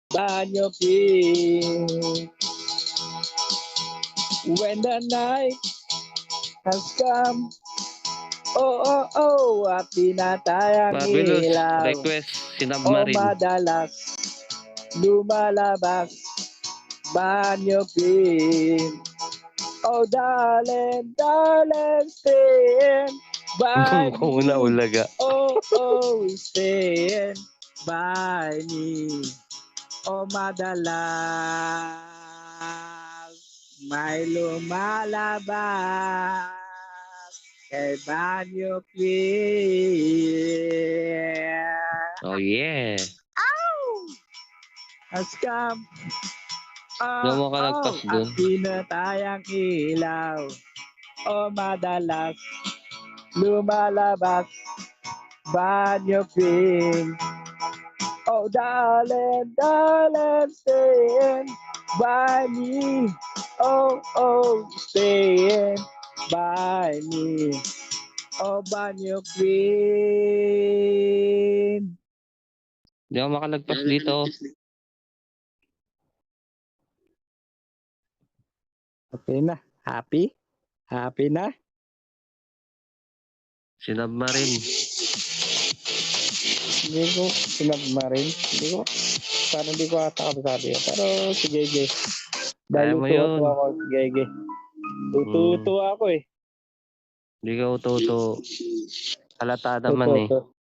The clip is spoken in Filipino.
Banyo King. When the night has come, at tinatayang Marvelous ilaw, request, o Sinabmarine. madalas lumalabas, Banyo King. Oh darling, darling, stay by Kung una me. ulaga. Stay by me. O madalas may lumalabas kay Banyo King. Oh yeah. Has come, Hindi mo makalagpas at dun. tinatayang ilaw, o madalas lumalabas, Banyo King. Oh darling, darling, stay by me. Stay by me. Oh, Banyo Queen. Hindi ako makalagpas dito. Okay na. Happy? Happy na? Sinabmarine. Hindi ko sinabmarin. Hindi ko. Parang hindi ko ata kasabi. Pero si JJ. Kaya Dahil mo tuwa yun. ako si JJ. Tutuwa ako eh. Hindi ka uto. Halata naman eh. Tutuwa.